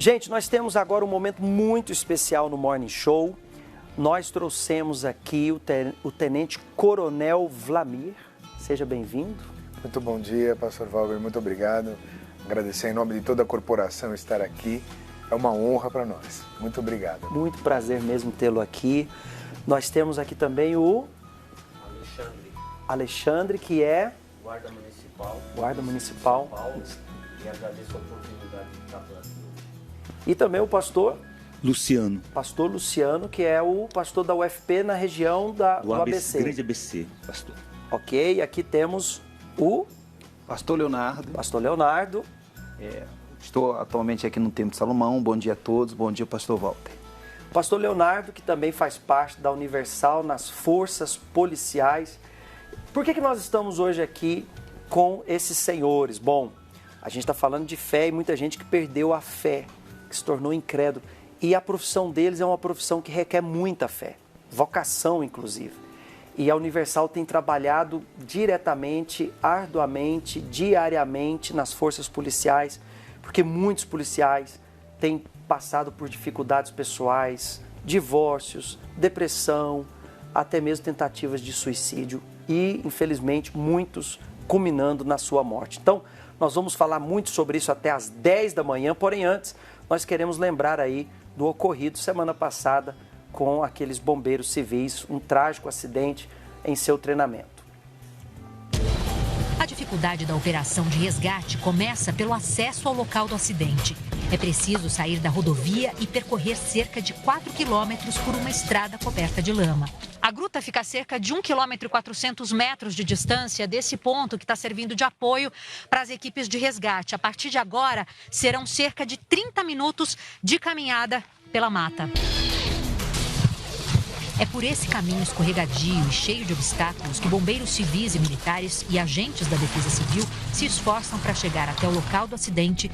Gente, nós temos agora um momento muito especial no Morning Show. Nós trouxemos aqui o Tenente Coronel Vlamir. Seja bem-vindo. Muito bom dia, Pastor Valber. Muito obrigado. Agradecer em nome de toda a corporação estar aqui. É uma honra para nós. Muito obrigado. Muito prazer mesmo tê-lo aqui. Nós temos aqui também o Alexandre, que é Guarda Municipal. Guarda Municipal. São Paulo, e agradeço a oportunidade de estar por aqui hoje. E também o pastor Luciano. Pastor Luciano, que é o pastor da UFP na região do ABC. Grande ABC, pastor. Ok, aqui temos o Pastor Leonardo. pastor Leonardo. Estou atualmente aqui no Templo de Salomão. Bom dia a todos. Bom dia, Pastor Walter. Pastor Leonardo, que também faz parte da Universal nas forças policiais. Por que nós estamos hoje aqui com esses senhores? Bom, a gente está falando de fé e muita gente que perdeu a fé, que se tornou incrédulo. E a profissão deles é uma profissão que requer muita fé, vocação inclusive. E a Universal tem trabalhado diretamente, arduamente, diariamente nas forças policiais, porque muitos policiais têm passado por dificuldades pessoais, divórcios, depressão, até mesmo tentativas de suicídio e, infelizmente, muitos culminando na sua morte. Então, nós vamos falar muito sobre isso até às 10 da manhã, porém antes, nós queremos lembrar aí do ocorrido semana passada com aqueles bombeiros civis, um trágico acidente em seu treinamento. A dificuldade da operação de resgate começa pelo acesso ao local do acidente. É preciso sair da rodovia e percorrer cerca de 4 quilômetros por uma estrada coberta de lama. A gruta fica a cerca de 1,4 km de distância desse ponto que está servindo de apoio para as equipes de resgate. A partir de agora, serão cerca de 30 minutos de caminhada pela mata. É por esse caminho escorregadio e cheio de obstáculos que bombeiros civis e militares e agentes da Defesa Civil se esforçam para chegar até o local do acidente.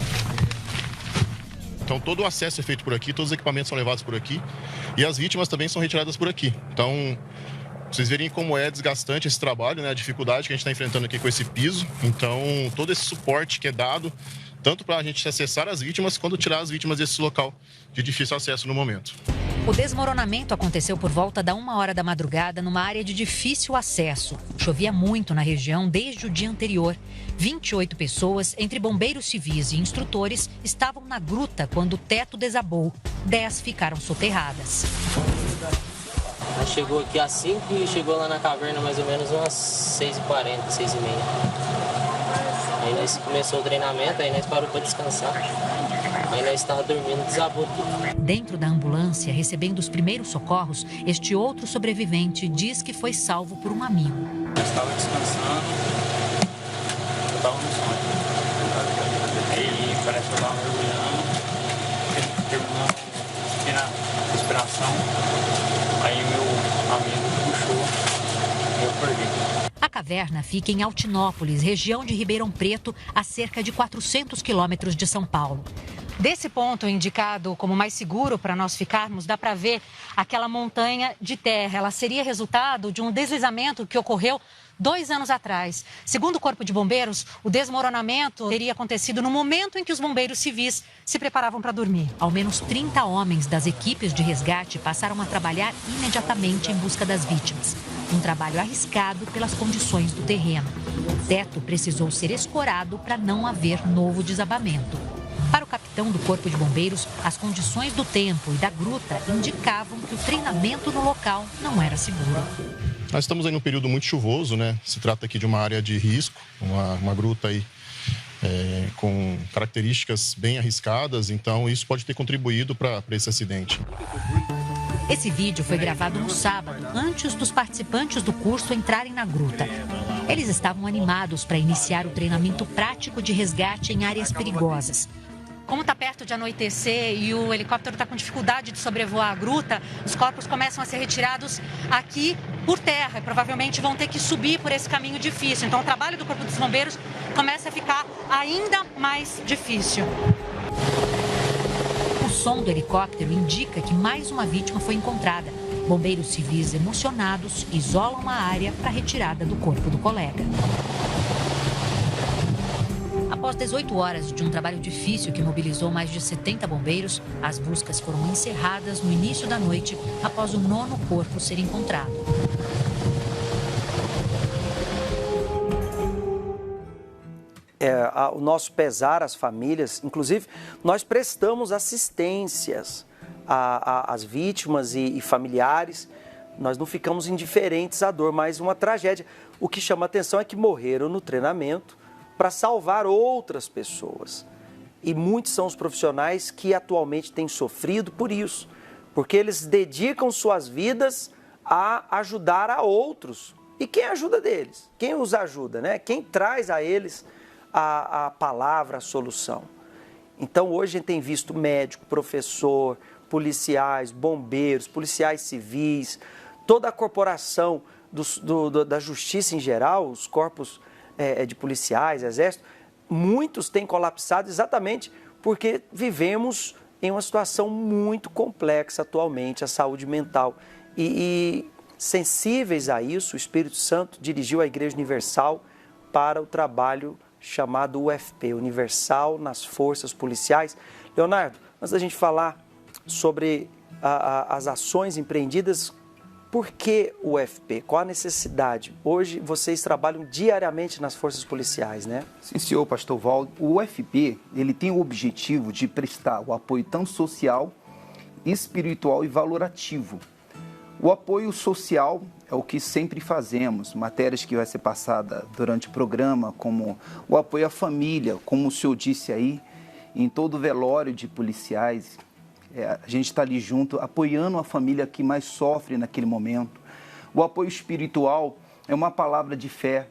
Então todo o acesso é feito por aqui, todos os equipamentos são levados por aqui e as vítimas também são retiradas por aqui. Então, vocês verem como é desgastante esse trabalho, né? A dificuldade que a gente está enfrentando aqui com esse piso. Então, todo esse suporte que é dado, tanto para a gente acessar as vítimas, quanto tirar as vítimas desse local de difícil acesso no momento. O desmoronamento aconteceu por volta da 1h da madrugada numa área de difícil acesso. Chovia muito na região desde o dia anterior. 28 pessoas, entre bombeiros civis e instrutores, estavam na gruta quando o teto desabou. 10 ficaram soterradas. Nós chegou aqui às 5 e chegou lá na caverna mais ou menos umas 6h40, 6h30. Aí nós começou o treinamento, aí nós parou para descansar. Aí nós estávamos dormindo, desabou tudo. Dentro da ambulância, recebendo os primeiros socorros, este outro sobrevivente diz que foi salvo por um amigo. Eu estava descansando, eu estava no sonho. Aí parece que eu estava mergulhando, terminou a respiração. Aí meu amigo puxou e eu perdi. A caverna fica em Altinópolis, região de Ribeirão Preto, a cerca de 400 quilômetros de São Paulo. Desse ponto indicado como mais seguro para nós ficarmos, dá para ver aquela montanha de terra. Ela seria resultado de um deslizamento que ocorreu 2 anos atrás. Segundo o Corpo de Bombeiros, o desmoronamento teria acontecido no momento em que os bombeiros civis se preparavam para dormir. Ao menos 30 homens das equipes de resgate passaram a trabalhar imediatamente em busca das vítimas. Um trabalho arriscado pelas condições do terreno. O teto precisou ser escorado para não haver novo desabamento. Para o capitão do Corpo de Bombeiros, as condições do tempo e da gruta indicavam que o treinamento no local não era seguro. Nós estamos aí num período muito chuvoso, né? Se trata aqui de uma área de risco, uma gruta aí com características bem arriscadas, então isso pode ter contribuído para esse acidente. Esse vídeo foi gravado no sábado, antes dos participantes do curso entrarem na gruta. Eles estavam animados para iniciar o treinamento prático de resgate em áreas perigosas. Como está perto de anoitecer e o helicóptero está com dificuldade de sobrevoar a gruta, os corpos começam a ser retirados aqui por terra e provavelmente vão ter que subir por esse caminho difícil. Então o trabalho do Corpo dos Bombeiros começa a ficar ainda mais difícil. O som do helicóptero indica que mais uma vítima foi encontrada. Bombeiros civis emocionados isolam a área para a retirada do corpo do colega. Após 18 horas de um trabalho difícil que mobilizou mais de 70 bombeiros, as buscas foram encerradas no início da noite, após o 9º corpo ser encontrado. O nosso pesar às famílias, inclusive, nós prestamos assistências às vítimas e familiares, nós não ficamos indiferentes à dor, mas uma tragédia. O que chama atenção é que morreram no treinamento para salvar outras pessoas. E muitos são os profissionais que atualmente têm sofrido por isso, porque eles dedicam suas vidas a ajudar a outros. E quem ajuda deles? Quem os ajuda, né? Quem traz a eles a palavra, a solução. Então, hoje a gente tem visto médico, professor, policiais, bombeiros, policiais civis, toda a corporação da justiça em geral, os corpos de policiais, exército, muitos têm colapsado exatamente porque vivemos em uma situação muito complexa atualmente, a saúde mental. E sensíveis a isso, o Espírito Santo dirigiu a Igreja Universal para o trabalho chamado UFP, Universal nas Forças Policiais. Leonardo, antes da gente falar sobre as ações empreendidas, por que o UFP? Qual a necessidade? Hoje vocês trabalham diariamente nas forças policiais, né? Sim, senhor pastor Valdo. O UFP, ele tem o objetivo de prestar o apoio tanto social, espiritual e valorativo. O apoio social é o que sempre fazemos, matérias que vai ser passada durante o programa, como o apoio à família, como o senhor disse aí, em todo velório de policiais, a gente está ali junto, apoiando a família que mais sofre naquele momento. O apoio espiritual é uma palavra de fé,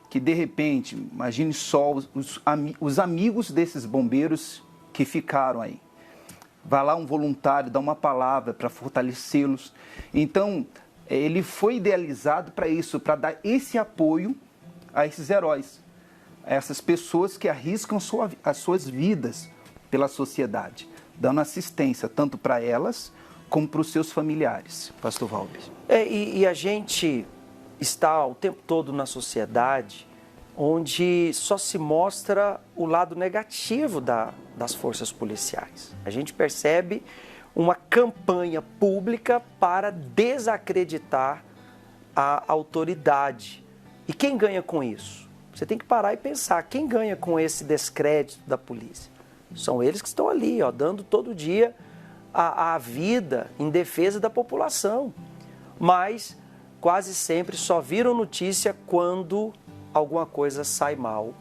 que de repente, imagine só os amigos desses bombeiros que ficaram aí. Vai lá um voluntário, dá uma palavra para fortalecê-los. Então, ele foi idealizado para isso, para dar esse apoio a esses heróis, a essas pessoas que arriscam as suas vidas pela sociedade, dando assistência tanto para elas como para os seus familiares. Pastor Valber. E a gente está o tempo todo na sociedade onde só se mostra o lado negativo das forças policiais. A gente percebe uma campanha pública para desacreditar a autoridade. E quem ganha com isso? Você tem que parar e pensar, quem ganha com esse descrédito da polícia? São eles que estão ali, dando todo dia a vida em defesa da população. Mas quase sempre só viram notícia quando alguma coisa sai mal.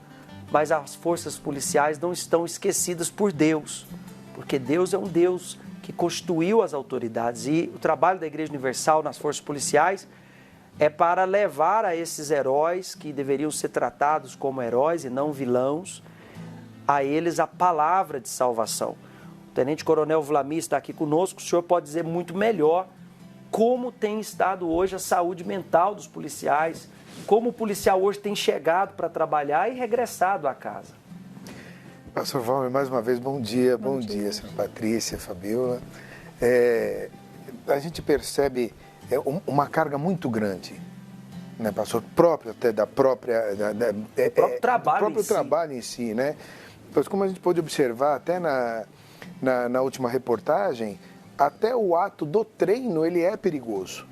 Mas as forças policiais não estão esquecidas por Deus, porque Deus é um Deus que constituiu as autoridades, e o trabalho da Igreja Universal nas forças policiais é para levar a esses heróis, que deveriam ser tratados como heróis e não vilãos, a eles a palavra de salvação. O Tenente Coronel Vlamir está aqui conosco, o senhor pode dizer muito melhor como tem estado hoje a saúde mental dos policiais, como o policial hoje tem chegado para trabalhar e regressado à casa. Pastor Valmer, mais uma vez, bom dia, senhora Patrícia, Fabiola. A gente percebe uma carga muito grande, né, pastor, próprio até da própria... do próprio trabalho em si, né? Pois como a gente pôde observar até na última reportagem, até o ato do treino ele é perigoso,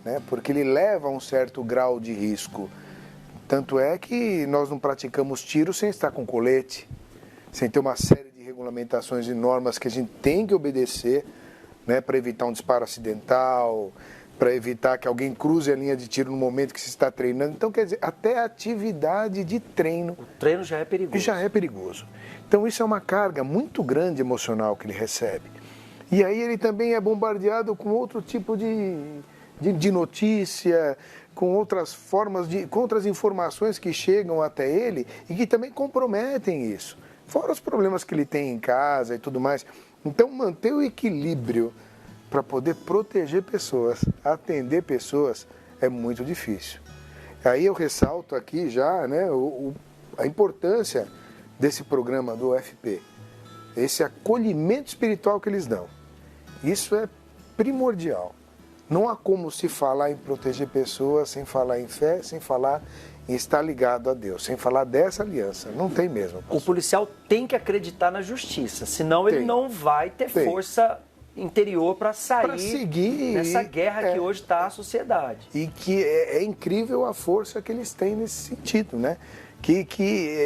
né? Porque ele leva a um certo grau de risco. Tanto é que nós não praticamos tiro sem estar com colete, sem ter uma série de regulamentações e normas que a gente tem que obedecer, né, para evitar um disparo acidental, para evitar que alguém cruze a linha de tiro no momento que se está treinando. Então, quer dizer, até a atividade de treino... O treino já é perigoso. Já é perigoso. Então, isso é uma carga muito grande emocional que ele recebe. E aí ele também é bombardeado com outro tipo de notícia, com outras formas, com outras informações que chegam até ele e que também comprometem isso. Fora os problemas que ele tem em casa e tudo mais. Então, manter o equilíbrio para poder proteger pessoas, atender pessoas, é muito difícil. Aí eu ressalto aqui já, né, a importância desse programa do UFP, esse acolhimento espiritual que eles dão. Isso é primordial. Não há como se falar em proteger pessoas sem falar em fé, sem falar em estar ligado a Deus, sem falar dessa aliança. Não tem mesmo, pastor. O policial tem que acreditar na justiça, senão ele Tem. não vai ter Tem. força interior para sair Pra seguir, nessa guerra que hoje está a sociedade. E que é incrível a força que eles têm nesse sentido, né? Que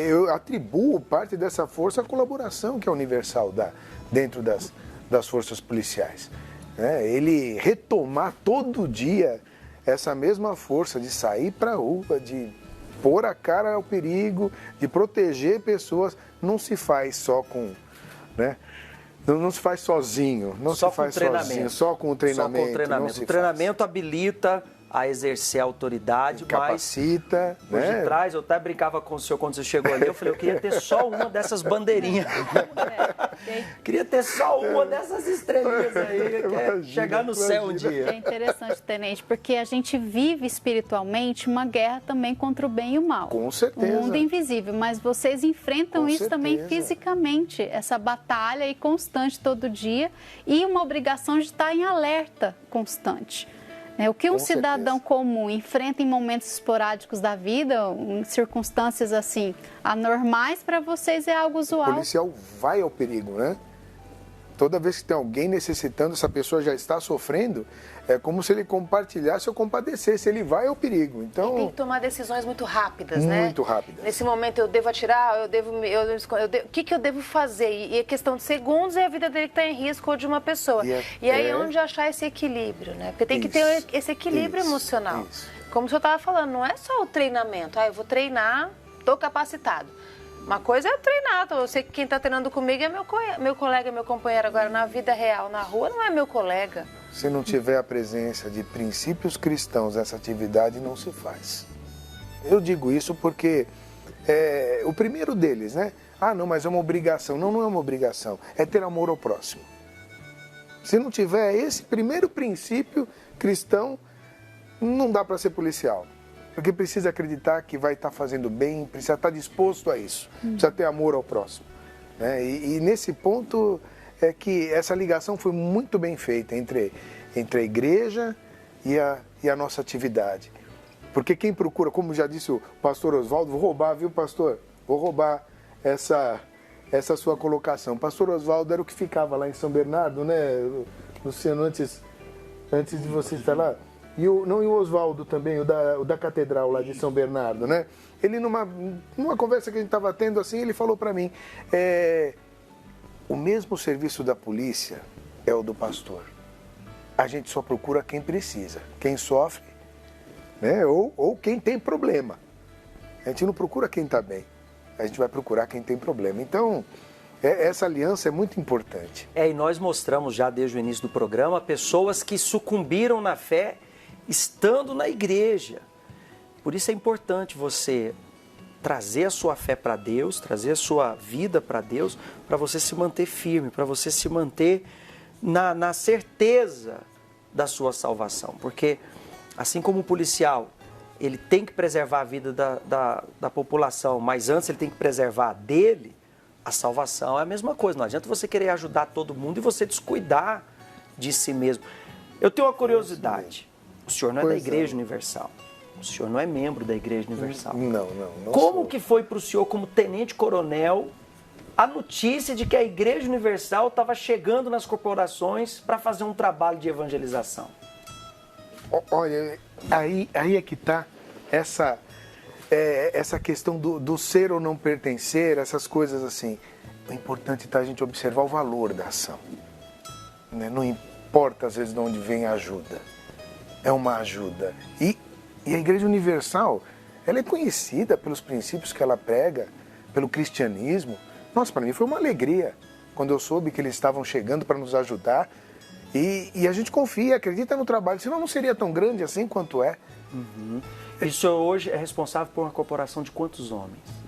eu atribuo parte dessa força à colaboração que a Universal dá dentro das forças policiais. Né? Ele retomar todo dia essa mesma força de sair para a rua, de pôr a cara ao perigo, de proteger pessoas, não se faz só com... Né? Não se faz sozinho, não Só se faz com treinamento. sozinho, só com o treinamento. Só com o treinamento. O treinamento habilita a exercer a autoridade, capacita, mas por né? detrás, eu até brincava com o senhor quando você chegou ali, eu falei, eu queria ter só uma dessas bandeirinhas. Queria ter só uma dessas estrelinhas aí, que é chegar no céu um dia. É interessante, Tenente, porque a gente vive espiritualmente uma guerra também contra o bem e o mal. Com certeza. O mundo invisível, mas vocês enfrentam Com isso também certeza. fisicamente, essa batalha aí constante todo dia e uma obrigação de estar em alerta constante. O que um cidadão comum enfrenta em momentos esporádicos da vida, em circunstâncias assim anormais, para vocês é algo usual. O policial vai ao perigo, né? Toda vez que tem alguém necessitando, essa pessoa já está sofrendo, é como se ele compartilhasse ou compadecesse, ele vai ao perigo. Então, tem que tomar decisões muito rápidas, né? Muito rápidas. Nesse momento eu devo atirar, o que eu devo fazer? E é questão de segundos e a vida dele está em risco ou de uma pessoa. E aí onde achar esse equilíbrio, né? Porque tem que ter esse equilíbrio emocional. Como o senhor estava falando, não é só o treinamento. Eu vou treinar, estou capacitado. Uma coisa é treinar, eu sei que quem está treinando comigo é meu colega, meu companheiro. Agora, na vida real, na rua, não é meu colega. Se não tiver a presença de princípios cristãos, essa atividade não se faz. Eu digo isso porque o primeiro deles, né? Não, mas é uma obrigação. Não, não é uma obrigação. É ter amor ao próximo. Se não tiver esse primeiro princípio cristão, não dá para ser policial. Porque precisa acreditar que vai estar fazendo bem, precisa estar disposto a isso, precisa ter amor ao próximo. Né? E nesse ponto é que essa ligação foi muito bem feita entre a igreja e a nossa atividade. Porque quem procura, como já disse o pastor Oswaldo, vou roubar, viu, pastor? Vou roubar essa sua colocação. Pastor Oswaldo era o que ficava lá em São Bernardo, né, Luciano, antes de você estar lá. E o Oswaldo também, o da Catedral lá de São Bernardo, né? Ele, numa conversa que a gente estava tendo assim, ele falou para mim, o mesmo serviço da polícia é o do pastor. A gente só procura quem precisa, quem sofre, né? Ou quem tem problema. A gente não procura quem está bem, a gente vai procurar quem tem problema. Então, essa aliança é muito importante. E nós mostramos já desde o início do programa pessoas que sucumbiram na fé estando na igreja. Por isso é importante você trazer a sua fé para Deus, trazer a sua vida para Deus, para você se manter firme, para você se manter na certeza da sua salvação. Porque, assim como o policial, ele tem que preservar a vida da população, mas antes ele tem que preservar a dele, a salvação é a mesma coisa. Não adianta você querer ajudar todo mundo e você descuidar de si mesmo. Eu tenho uma curiosidade. O senhor não é da Igreja Universal. O senhor não é membro da Igreja Universal. Não Como sou. que foi para o senhor, como tenente-coronel, a notícia de que a Igreja Universal estava chegando nas corporações para fazer um trabalho de evangelização? Olha, aí é que está essa questão do ser ou não pertencer, essas coisas assim. O importante é a gente observar o valor da ação. Né? Não importa, às vezes, de onde vem a ajuda. É uma ajuda. E a Igreja Universal, ela é conhecida pelos princípios que ela prega, pelo cristianismo. Nossa, para mim foi uma alegria quando eu soube que eles estavam chegando para nos ajudar. E a gente confia, acredita no trabalho, senão não seria tão grande assim quanto é. Uhum. E o senhor hoje é responsável por uma corporação de quantos homens?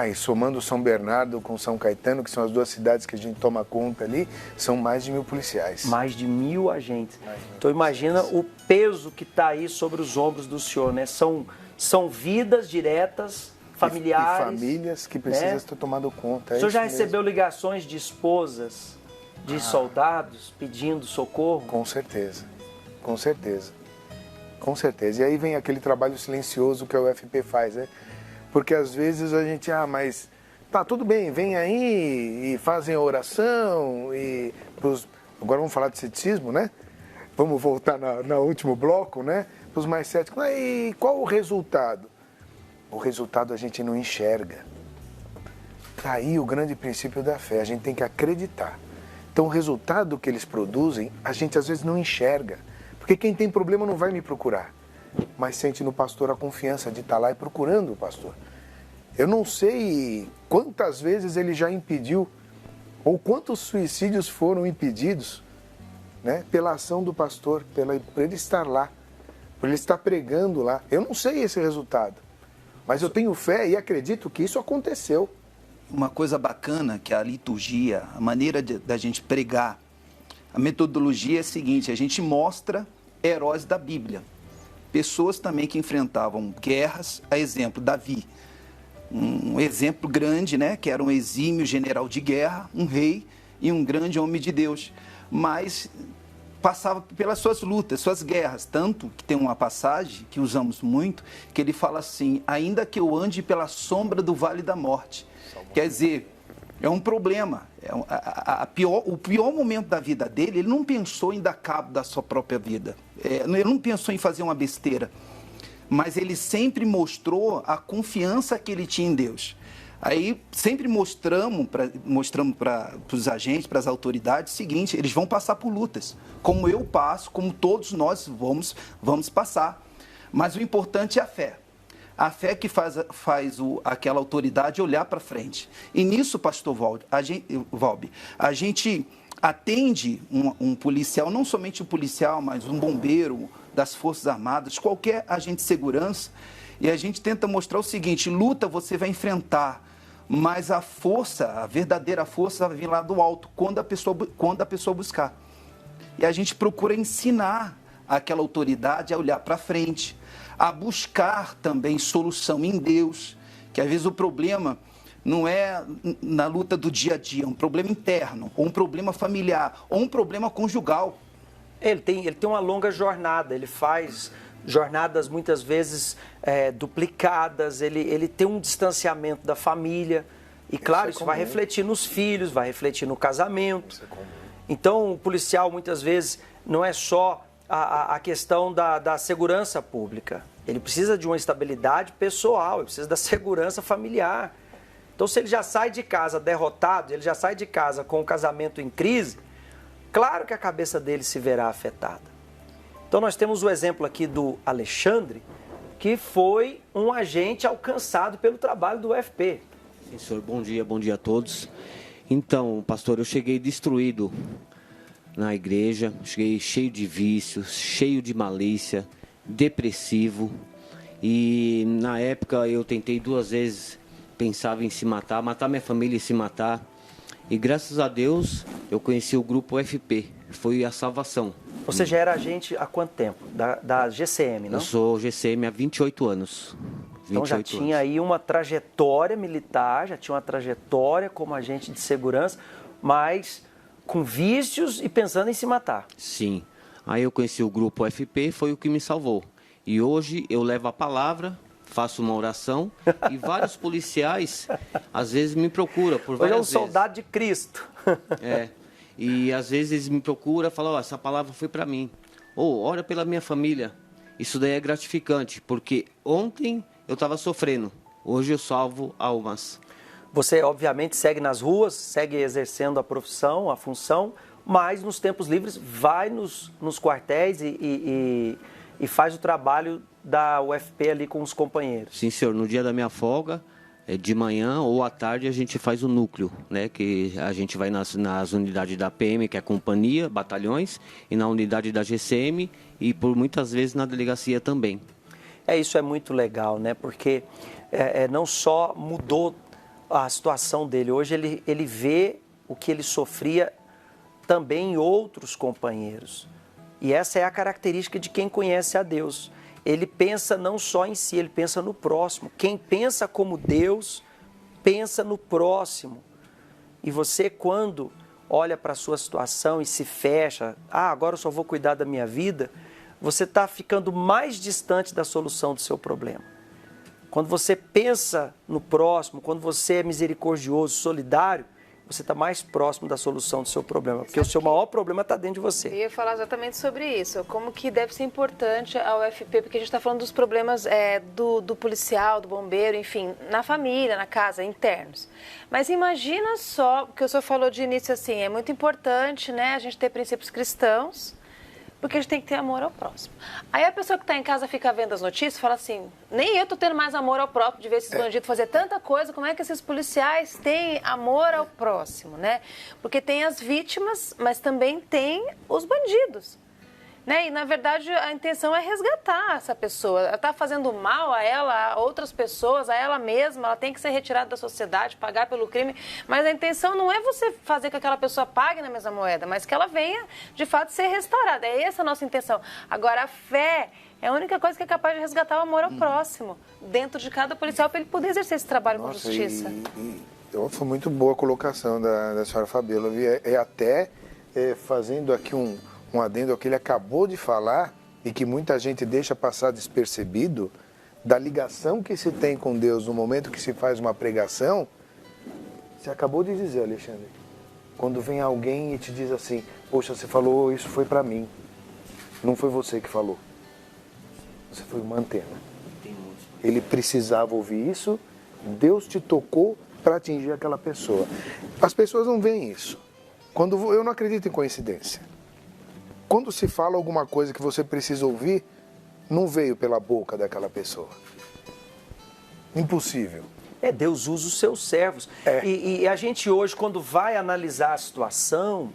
E somando São Bernardo com São Caetano, que são as duas cidades que a gente toma conta ali, são mais de 1000 policiais. Mais de 1000 agentes. Então imagina o peso que está aí sobre os ombros do senhor, né? São vidas diretas, familiares. E famílias que precisam ser tomado conta. O senhor já recebeu ligações de esposas, de soldados pedindo socorro? Com certeza, com certeza. Com certeza. E aí vem aquele trabalho silencioso que a UFP faz, né? Porque às vezes a gente, mas tá tudo bem, vem aí e fazem a oração e agora vamos falar de ceticismo, né? Vamos voltar no último bloco, né? Para os mais céticos. E qual o resultado? O resultado a gente não enxerga. Tá aí o grande princípio da fé, a gente tem que acreditar. Então o resultado que eles produzem, a gente às vezes não enxerga. Porque quem tem problema não vai me procurar, mas sente no pastor a confiança de estar lá e procurando o pastor. Eu não sei quantas vezes ele já impediu, ou quantos suicídios foram impedidos, né, pela ação do pastor, por ele estar lá, por ele estar pregando lá. Eu não sei esse resultado, mas eu tenho fé e acredito que isso aconteceu. Uma coisa bacana que a liturgia, a maneira da gente pregar, a metodologia é a seguinte: a gente mostra heróis da Bíblia, pessoas também que enfrentavam guerras, a exemplo, Davi, um exemplo grande, né, que era um exímio general de guerra, um rei e um grande homem de Deus, mas passava pelas suas lutas, suas guerras, tanto que tem uma passagem que usamos muito, que ele fala assim: ainda que eu ande pela sombra do vale da morte. Quer dizer, é um problema. O pior momento da vida dele, ele não pensou em dar cabo da sua própria vida. Ele não pensou em fazer uma besteira. Mas ele sempre mostrou a confiança que ele tinha em Deus. Aí sempre mostramos para os agentes, para as autoridades, o seguinte: eles vão passar por lutas. Como eu passo, como todos nós vamos passar. Mas o importante é a fé. A fé que faz aquela autoridade olhar para frente. E nisso, pastor Valbi, a gente atende um policial, não somente um policial, mas um bombeiro das Forças Armadas, qualquer agente de segurança, e a gente tenta mostrar o seguinte: luta você vai enfrentar, mas a força, a verdadeira força vai vir lá do alto, quando a pessoa buscar. E a gente procura ensinar aquela autoridade a olhar para frente, a buscar também solução em Deus, que às vezes o problema não é na luta do dia a dia, é um problema interno, ou um problema familiar, ou um problema conjugal. Ele tem uma longa jornada, ele faz jornadas muitas vezes duplicadas, ele tem um distanciamento da família, e claro, isso vai refletir nos filhos, vai refletir no casamento. Então o policial muitas vezes não é só a questão da segurança pública. Ele precisa de uma estabilidade pessoal, ele precisa da segurança familiar. Então, se ele já sai de casa derrotado, ele já sai de casa com o casamento em crise, claro que a cabeça dele se verá afetada. Então, nós temos o exemplo aqui do Alexandre, que foi um agente alcançado pelo trabalho do UFP. Sim, senhor. Bom dia a todos. Então, pastor, eu cheguei destruído na igreja, cheguei cheio de vícios, cheio de malícia, depressivo, e na época eu tentei 2 vezes, pensava em se matar minha família e se matar, e graças a Deus eu conheci o grupo UFP, foi a salvação. Você já era agente há quanto tempo? Da GCM, não? Eu sou GCM há 28 anos. Então já tinha aí uma trajetória militar, já tinha uma trajetória como agente de segurança, mas com vícios e pensando em se matar. Sim. Aí eu conheci o grupo UFP, foi o que me salvou. E hoje eu levo a palavra, faço uma oração e vários policiais às vezes me procuram por várias vezes. Hoje é um soldado de Cristo. E às vezes eles me procuram e falam: essa palavra foi para mim. Ou ora pela minha família. Isso daí é gratificante, porque ontem eu estava sofrendo, hoje eu salvo almas. Você, obviamente, segue nas ruas, segue exercendo a profissão, a função, mas nos tempos livres vai nos quartéis e faz o trabalho da UFP ali com os companheiros. Sim, senhor. No dia da minha folga, de manhã ou à tarde, a gente faz o núcleo, né? Que a gente vai nas unidades da PM, que é a companhia, batalhões, e na unidade da GCM e por muitas vezes na delegacia também. Isso é muito legal, né? Porque não só mudou a situação dele, hoje ele vê o que ele sofria também em outros companheiros. E essa é a característica de quem conhece a Deus. Ele pensa não só em si, ele pensa no próximo. Quem pensa como Deus, pensa no próximo. E você, quando olha para a sua situação e se fecha, agora eu só vou cuidar da minha vida, você está ficando mais distante da solução do seu problema. Quando você pensa no próximo, quando você é misericordioso, solidário, você está mais próximo da solução do seu problema, porque o seu maior problema está dentro de você. Eu ia falar exatamente sobre isso, como que deve ser importante a UFP, porque a gente está falando dos problemas do policial, do bombeiro, enfim, na família, na casa, internos. Mas imagina só, porque o senhor falou de início assim, é muito importante, né, a gente ter princípios cristãos, porque a gente tem que ter amor ao próximo. Aí a pessoa que está em casa fica vendo as notícias e fala assim, nem eu estou tendo mais amor ao próprio de ver esses bandidos fazer tanta coisa, como é que esses policiais têm amor ao próximo, né? Porque tem as vítimas, mas também tem os bandidos. Né? E, na verdade, a intenção é resgatar essa pessoa. Ela está fazendo mal a ela, a outras pessoas, a ela mesma. Ela tem que ser retirada da sociedade, pagar pelo crime. Mas a intenção não é você fazer com que aquela pessoa pague na mesma moeda, mas que ela venha, de fato, ser restaurada. É essa a nossa intenção. Agora, a fé é a única coisa que é capaz de resgatar o amor ao próximo, dentro de cada policial, para ele poder exercer esse trabalho com justiça. Foi muito boa a colocação da senhora Fabíola. Até fazendo aqui um adendo ao que ele acabou de falar e que muita gente deixa passar despercebido, da ligação que se tem com Deus no momento que se faz uma pregação. Você acabou de dizer, Alexandre, quando vem alguém e te diz assim, poxa, você falou, isso foi para mim, não foi você que falou, você foi uma antena. Ele precisava ouvir isso, Deus te tocou para atingir aquela pessoa. As pessoas não veem isso. Eu não acredito em coincidência. Quando se fala alguma coisa que você precisa ouvir, não veio pela boca daquela pessoa. Impossível. Deus usa os seus servos. E a gente hoje, quando vai analisar a situação,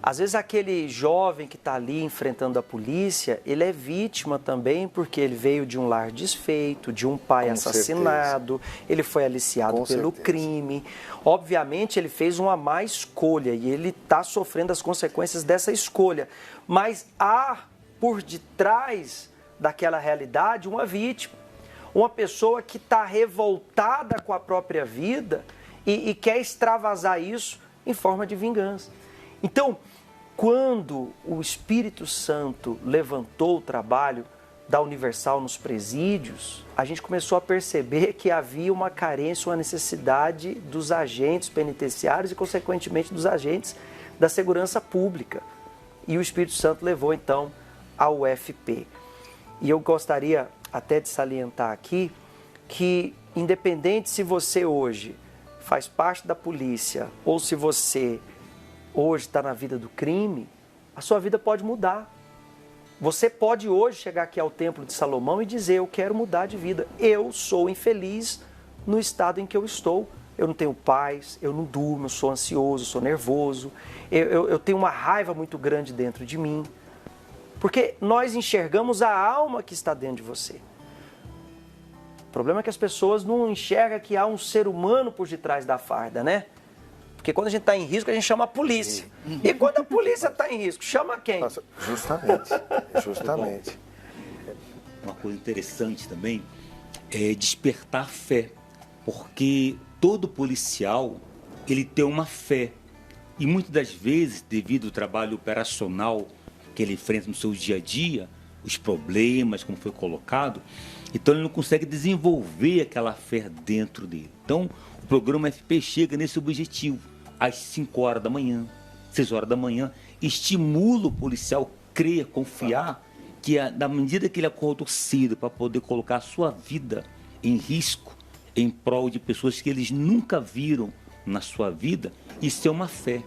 às vezes aquele jovem que está ali enfrentando a polícia, ele é vítima também porque ele veio de um lar desfeito, de um pai assassinado, ele foi aliciado pelo crime. Obviamente ele fez uma má escolha e ele está sofrendo as consequências dessa escolha. Mas há por detrás daquela realidade uma vítima, uma pessoa que está revoltada com a própria vida e quer extravasar isso em forma de vingança. Então, quando o Espírito Santo levantou o trabalho da Universal nos presídios, a gente começou a perceber que havia uma carência, uma necessidade dos agentes penitenciários e, consequentemente, dos agentes da segurança pública. E o Espírito Santo levou, então, ao UFP. E eu gostaria até de salientar aqui que, independente se você hoje faz parte da polícia ou se você hoje está na vida do crime, a sua vida pode mudar. Você pode hoje chegar aqui ao Templo de Salomão e dizer, eu quero mudar de vida. Eu sou infeliz no estado em que eu estou. Eu não tenho paz, eu não durmo, eu sou ansioso, sou nervoso. Eu tenho uma raiva muito grande dentro de mim. Porque nós enxergamos a alma que está dentro de você. O problema é que as pessoas não enxergam que há um ser humano por detrás da farda, né? Porque quando a gente está em risco, a gente chama a polícia. E quando a polícia está em risco, chama quem? Justamente. Uma coisa interessante também é despertar fé. Porque todo policial, ele tem uma fé. E muitas das vezes, devido ao trabalho operacional que ele enfrenta no seu dia a dia, os problemas, como foi colocado, então ele não consegue desenvolver aquela fé dentro dele. Então, o programa FP chega nesse objetivo. Às 5 horas da manhã, 6 horas da manhã, estimula o policial a crer, confiar que na medida que ele acordou cedo para poder colocar a sua vida em risco, em prol de pessoas que eles nunca viram na sua vida, isso é uma fé.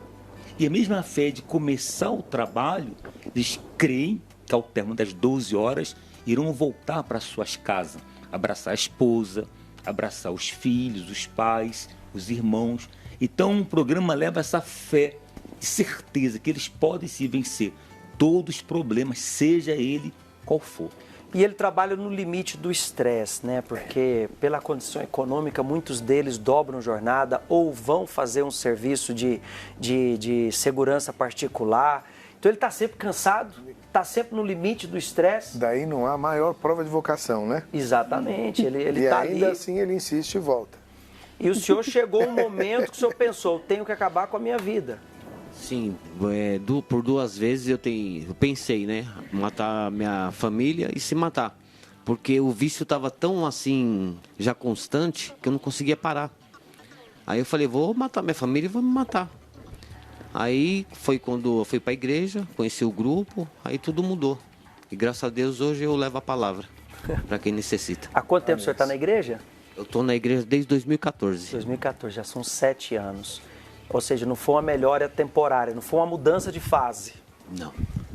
E a mesma fé de começar o trabalho, eles creem que ao término das 12 horas irão voltar para suas casas, abraçar a esposa, abraçar os filhos, os pais, os irmãos. Então o programa leva essa fé e certeza que eles podem se vencer todos os problemas, seja ele qual for. E ele trabalha no limite do estresse, né? Porque pela condição econômica, muitos deles dobram jornada ou vão fazer um serviço de segurança particular. Então ele está sempre cansado, está sempre no limite do estresse. Daí não há maior prova de vocação, né? Exatamente. Ele e tá ainda ali. assim ele insiste e volta. E o senhor chegou um momento que o senhor pensou, tenho que acabar com a minha vida. Sim, por 2 vezes eu pensei, né? Matar minha família e se matar. Porque o vício estava tão assim, já constante, que eu não conseguia parar. Aí eu falei, vou matar minha família e vou me matar. Aí foi quando eu fui para a igreja, conheci o grupo, aí tudo mudou. E graças a Deus hoje eu levo a palavra para quem necessita. Há quanto tempo o senhor está na igreja? Eu estou na igreja desde 2014. 2014, já são 7 anos. Ou seja, não foi uma melhora temporária, não foi uma mudança de fase. Não.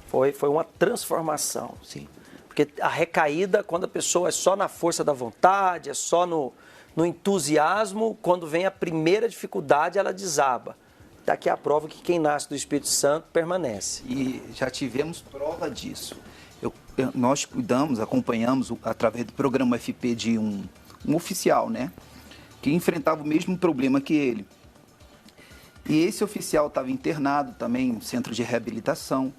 Foi uma transformação. Sim. Porque a recaída, quando a pessoa é só na força da vontade, é só no entusiasmo, quando vem a primeira dificuldade, ela desaba. Daqui a prova que quem nasce do Espírito Santo permanece. E já tivemos prova disso. Nós acompanhamos através do programa FP de um oficial, né? Que enfrentava o mesmo problema que ele. E esse oficial estava internado também no centro de reabilitação.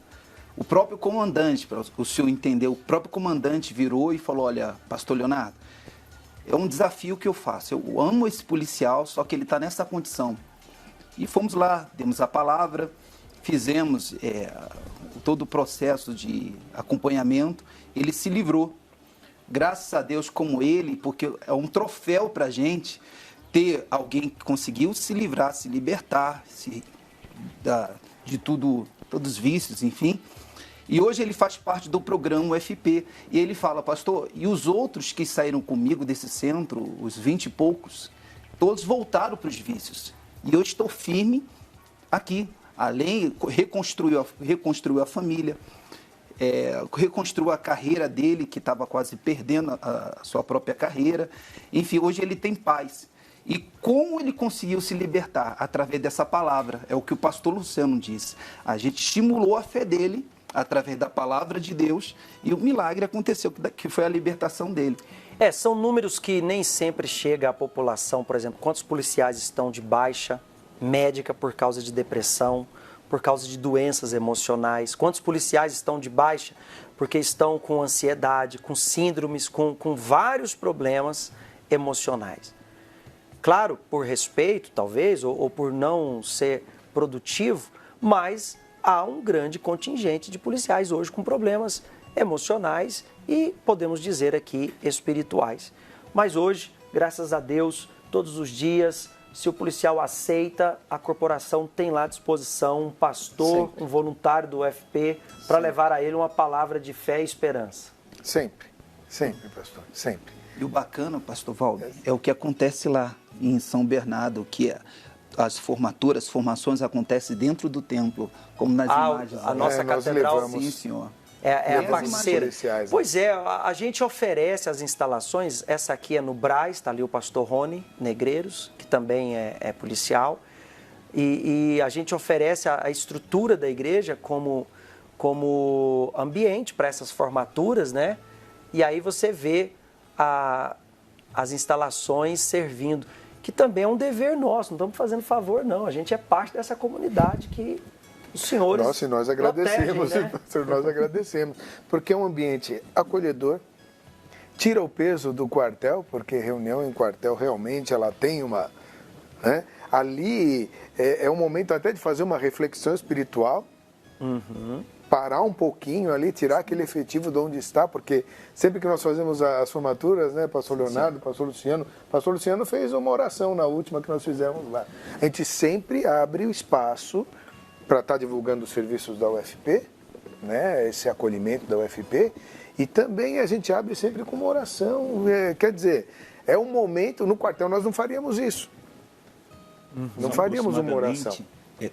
O próprio comandante, para o senhor entender, o próprio comandante virou e falou, olha, pastor Leonardo, é um desafio que eu faço. Eu amo esse policial, só que ele está nessa condição. E fomos lá, demos a palavra, fizemos todo o processo de acompanhamento, ele se livrou. Graças a Deus como ele, porque é um troféu para a gente ter alguém que conseguiu se livrar, se libertar de tudo, todos os vícios, enfim. E hoje ele faz parte do programa UFP. E ele fala, pastor, e os outros que saíram comigo desse centro, os 20 e poucos, todos voltaram para os vícios. E eu estou firme aqui. Além, reconstruiu a família, reconstruiu a carreira dele, que estava quase perdendo a sua própria carreira. Enfim, hoje ele tem paz. E como ele conseguiu se libertar? Através dessa palavra. É o que o pastor Luciano disse. A gente estimulou a fé dele através da palavra de Deus e o milagre aconteceu, que foi a libertação dele. São números que nem sempre chegam à população, por exemplo, quantos policiais estão de baixa médica por causa de depressão, por causa de doenças emocionais, quantos policiais estão de baixa porque estão com ansiedade, com síndromes, com vários problemas emocionais. Claro, por respeito, talvez, ou por não ser produtivo, mas há um grande contingente de policiais hoje com problemas emocionais e, podemos dizer aqui, espirituais. Mas hoje, graças a Deus, todos os dias, se o policial aceita, a corporação tem lá à disposição um pastor, um voluntário do UFP, para levar a ele uma palavra de fé e esperança. Sempre, pastor, sempre. E o bacana, pastor Valdo, é o que acontece lá em São Bernardo, que as formações acontecem dentro do templo, como nas imagens. A nossa catedral, sim, senhor. É a parceira. Policiais, né? Pois é, a gente oferece as instalações, essa aqui é no Brás, está ali o pastor Rony Negreiros, que também é policial, e a gente oferece a estrutura da igreja como ambiente para essas formaturas, né? E aí você vê as instalações servindo, que também é um dever nosso, não estamos fazendo favor não, a gente é parte dessa comunidade que os senhores Nossa, e nós agradecemos, protegem, né? Nós agradecemos, porque é um ambiente acolhedor, tira o peso do quartel, porque reunião em quartel realmente ela tem uma... Né? Ali é um momento até de fazer uma reflexão espiritual, parar um pouquinho ali, tirar aquele efetivo de onde está, porque sempre que nós fazemos as formaturas, né, pastor Leonardo, pastor Luciano fez uma oração na última que nós fizemos lá. A gente sempre abre o espaço para estar divulgando os serviços da UFP, né, esse acolhimento da UFP, e também a gente abre sempre com uma oração, quer dizer, é um momento, no quartel nós não faríamos isso, não faríamos uma oração.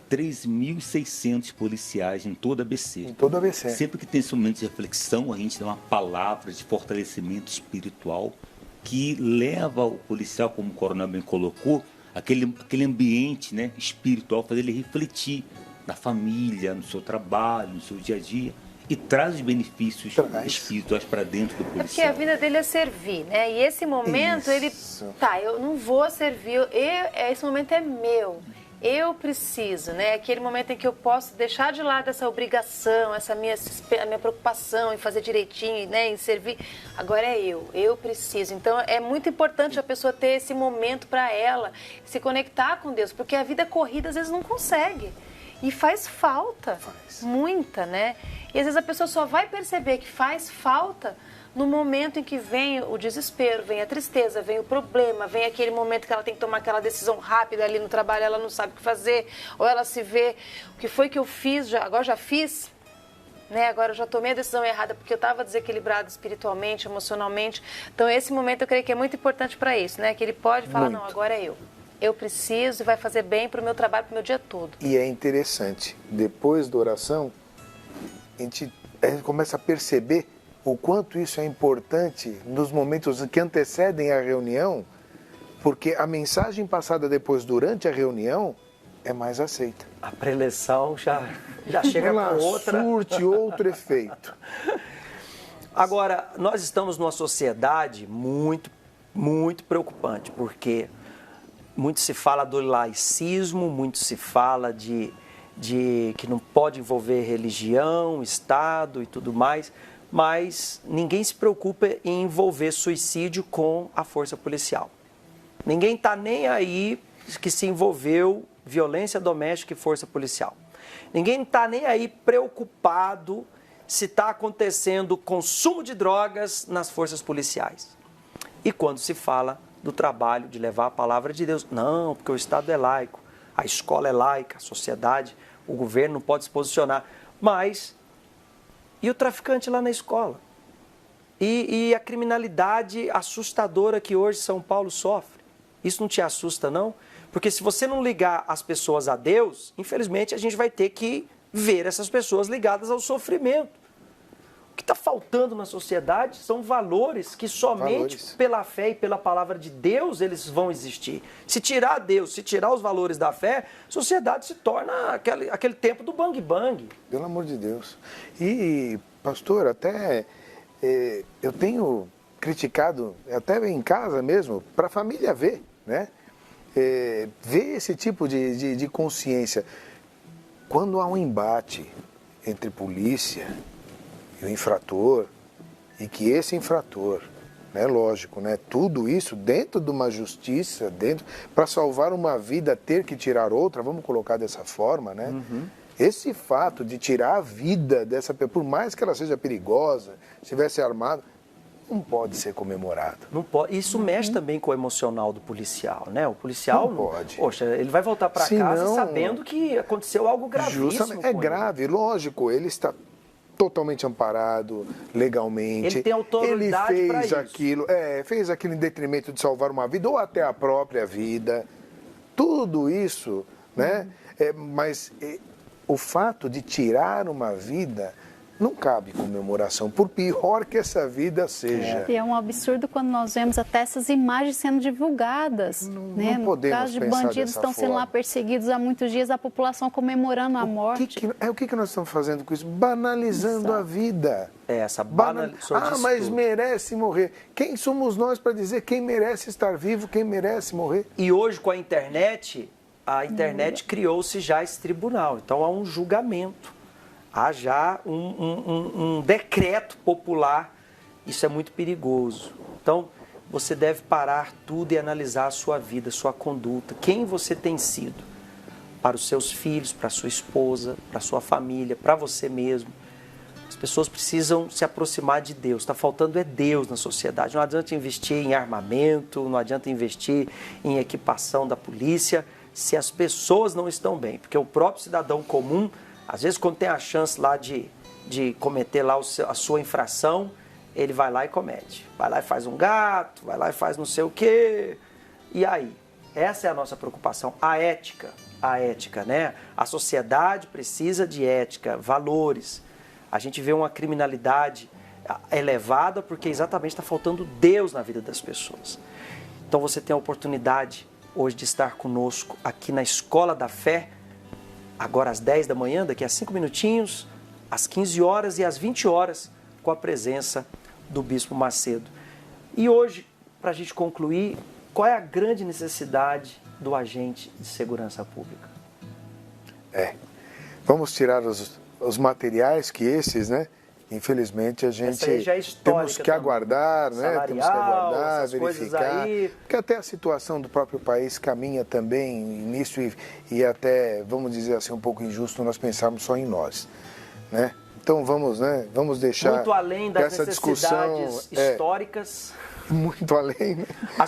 3.600 policiais em toda a ABC. Em toda a ABC. Sempre que tem esse momento de reflexão, a gente dá uma palavra de fortalecimento espiritual que leva o policial, como o coronel bem colocou, aquele ambiente, né, espiritual, fazer ele refletir na família, no seu trabalho, no seu dia a dia, e traz os benefícios espirituais para dentro do policial. Porque a vida dele é servir, né? E esse momento, ele... eu não vou servir, esse momento é meu. Eu preciso, né? Aquele momento em que eu posso deixar de lado essa obrigação, a minha preocupação em fazer direitinho, né? Em servir. Agora é eu preciso. Então é muito importante a pessoa ter esse momento para ela se conectar com Deus, porque a vida corrida às vezes não consegue. E faz falta, muita, né? E às vezes a pessoa só vai perceber que faz falta no momento em que vem o desespero, vem a tristeza, vem o problema, vem aquele momento que ela tem que tomar aquela decisão rápida ali no trabalho, ela não sabe o que fazer, ou ela se vê, o que foi que eu fiz, agora já fiz, né? Agora eu já tomei a decisão errada porque eu estava desequilibrado espiritualmente, emocionalmente. Então esse momento eu creio que é muito importante para isso, né? Que ele pode falar, não, agora é eu. Eu preciso e vai fazer bem para o meu trabalho, para o meu dia todo. E é interessante, depois da oração, a gente começa a perceber o quanto isso é importante nos momentos que antecedem a reunião, porque a mensagem passada depois, durante a reunião, é mais aceita. A preleção já chega com outra... surte outro efeito. Agora, nós estamos numa sociedade muito, muito preocupante, porque muito se fala do laicismo, muito se fala de que não pode envolver religião, Estado e tudo mais, mas ninguém se preocupa em envolver suicídio com a força policial. Ninguém está nem aí que se envolveu violência doméstica e força policial. Ninguém está nem aí preocupado se está acontecendo consumo de drogas nas forças policiais. E quando se fala do trabalho de levar a palavra de Deus, não, porque o Estado é laico, a escola é laica, a sociedade, o governo não pode se posicionar, mas... E o traficante lá na escola? E a criminalidade assustadora que hoje São Paulo sofre? Isso não te assusta, não? Porque se você não ligar as pessoas a Deus, infelizmente a gente vai ter que ver essas pessoas ligadas ao sofrimento. O que está faltando na sociedade são valores que somente pela fé e pela palavra de Deus eles vão existir. Se tirar Deus, se tirar os valores da fé, a sociedade se torna aquele tempo do bang bang. Pelo amor de Deus. E, pastor, até eu tenho criticado, até em casa mesmo, para a família ver, né? Ver esse tipo de consciência. Quando há um embate entre polícia e o infrator, e que esse infrator, né, lógico, né, tudo isso dentro de uma justiça, para salvar uma vida, ter que tirar outra, vamos colocar dessa forma, né? Uhum. Esse fato de tirar a vida dessa pessoa, por mais que ela seja perigosa, estivesse armada, não pode ser comemorado. Não pode. Isso mexe também com o emocional do policial, né? O policial não pode. Poxa, ele vai voltar para casa sabendo que aconteceu algo gravíssimo. Justamente, é grave, lógico, ele está totalmente amparado legalmente. Ele tem autoridade para isso. Fez aquilo em detrimento de salvar uma vida ou até a própria vida. Tudo isso, né? Mas o fato de tirar uma vida não cabe comemoração, por pior que essa vida seja. E é um absurdo quando nós vemos até essas imagens sendo divulgadas. Né? Não podemos no caso de pensar bandidos estão sendo lá perseguidos há muitos dias, a população comemorando a morte. O que nós estamos fazendo com isso? Banalizando a vida. Essa mas merece morrer. Quem somos nós para dizer quem merece estar vivo, quem merece morrer? E hoje com a internet criou-se já esse tribunal. Então há um julgamento. Há já um decreto popular, isso é muito perigoso. Então, você deve parar tudo e analisar a sua vida, a sua conduta, quem você tem sido para os seus filhos, para a sua esposa, para a sua família, para você mesmo. As pessoas precisam se aproximar de Deus, está faltando Deus na sociedade. Não adianta investir em armamento, não adianta investir em equipação da polícia, se as pessoas não estão bem, porque o próprio cidadão comum, às vezes, quando tem a chance lá de cometer lá a sua infração, ele vai lá e comete. Vai lá e faz um gato, vai lá e faz não sei o quê. E aí? Essa é a nossa preocupação. A ética, né? A sociedade precisa de ética, valores. A gente vê uma criminalidade elevada porque exatamente está faltando Deus na vida das pessoas. Então, você tem a oportunidade hoje de estar conosco aqui na Escola da Fé, agora às 10 da manhã, daqui a 5 minutinhos, às 15 horas e às 20 horas, com a presença do Bispo Macedo. E hoje, para a gente concluir, qual é a grande necessidade do agente de segurança pública? Vamos tirar os materiais que esses, né? Infelizmente, a gente temos que aguardar, né? Temos que aguardar, verificar. Porque até a situação do próprio país caminha também nisso e até, vamos dizer assim, um pouco injusto nós pensarmos só em nós, né? Então vamos deixar muito além das essa discussão históricas, muito além, né?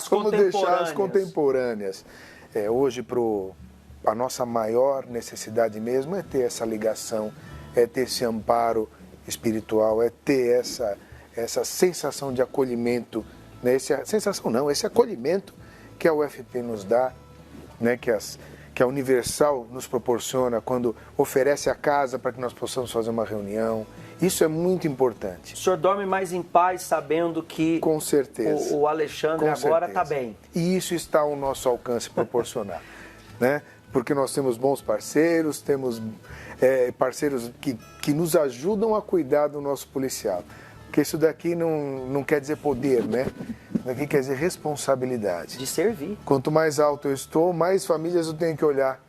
Vamos deixar as contemporâneas. Hoje a nossa maior necessidade mesmo é ter essa ligação, é ter esse amparo espiritual, é ter essa sensação de acolhimento, né? Esse acolhimento que a UFP nos dá, né? Que a Universal nos proporciona quando oferece a casa para que nós possamos fazer uma reunião. Isso é muito importante. O senhor dorme mais em paz sabendo que com certeza o Alexandre agora está bem. E isso está ao nosso alcance proporcionar, né? Porque nós temos bons parceiros, temos parceiros que nos ajudam a cuidar do nosso policial. Porque isso daqui não quer dizer poder, né? Isso daqui quer dizer responsabilidade. De servir. Quanto mais alto eu estou, mais famílias eu tenho que olhar.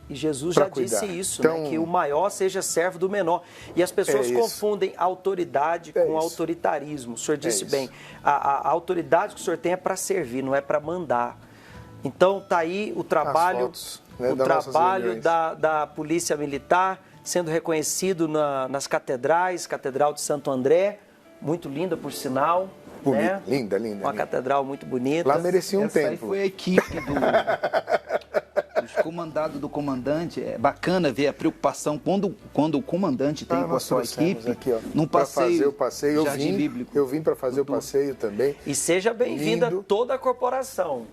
E Jesus já disse isso, então, né? Que o maior seja servo do menor. E as pessoas confundem autoridade com autoritarismo. O senhor disse bem, a autoridade que o senhor tem é para servir, não é para mandar. Então tá aí o trabalho, fotos, né, da Polícia Militar sendo reconhecido nas catedrais, Catedral de Santo André, muito linda por sinal. Né? Linda. Uma catedral muito bonita. Lá merecia um templo. Aí foi a equipe dos comandados do comandante. É bacana ver a preocupação quando o comandante tem com a sua equipe. Aqui, ó, num passeio, fazer o passeio, eu vim para fazer o passeio também. E seja bem-vinda toda a corporação.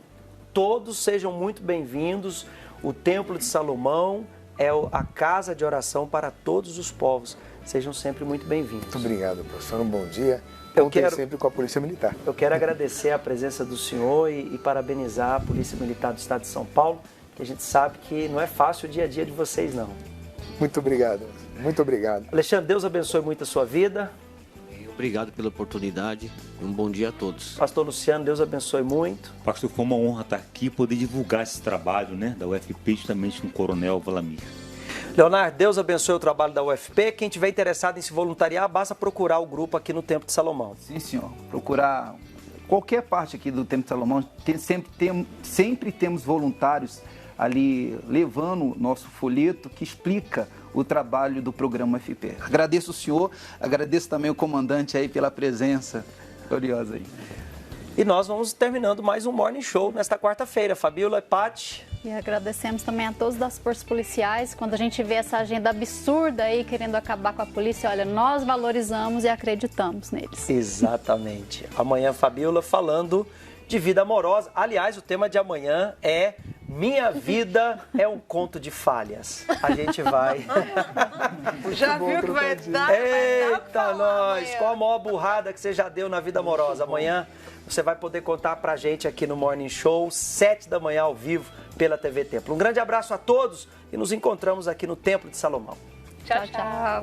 Todos sejam muito bem-vindos. O Templo de Salomão é a casa de oração para todos os povos. Sejam sempre muito bem-vindos. Muito obrigado, professor. Um bom dia. Contem sempre com a Polícia Militar. Eu quero agradecer a presença do senhor e parabenizar a Polícia Militar do Estado de São Paulo, que a gente sabe que não é fácil o dia a dia de vocês, não. Muito obrigado. Muito obrigado. Alexandre, Deus abençoe muito a sua vida. Obrigado pela oportunidade e um bom dia a todos. Pastor Luciano, Deus abençoe muito. Pastor, foi uma honra estar aqui e poder divulgar esse trabalho, né, da UFP, justamente com o Coronel Valamir. Leonardo, Deus abençoe o trabalho da UFP. Quem tiver interessado em se voluntariar, basta procurar o grupo aqui no Templo de Salomão. Sim, senhor. Procurar qualquer parte aqui do Templo de Salomão. Sempre temos voluntários ali levando nosso folheto que explica o trabalho do programa UFP. Agradeço o senhor, agradeço também o comandante aí pela presença gloriosa aí. E nós vamos terminando mais um Morning Show nesta quarta-feira. Fabíola e Paty. E agradecemos também a todos das forças policiais. Quando a gente vê essa agenda absurda aí, querendo acabar com a polícia, olha, nós valorizamos e acreditamos neles. Exatamente. Amanhã, Fabíola falando de vida amorosa. Aliás, o tema de amanhã é Minha Vida é um Conto de Falhas. A gente vai... Já viu que vai dar? Eita, nós! Qual a maior burrada que você já deu na vida amorosa? Amanhã você vai poder contar pra gente aqui no Morning Show, 7 da manhã ao vivo, pela TV Templo. Um grande abraço a todos e nos encontramos aqui no Templo de Salomão. Tchau, tchau.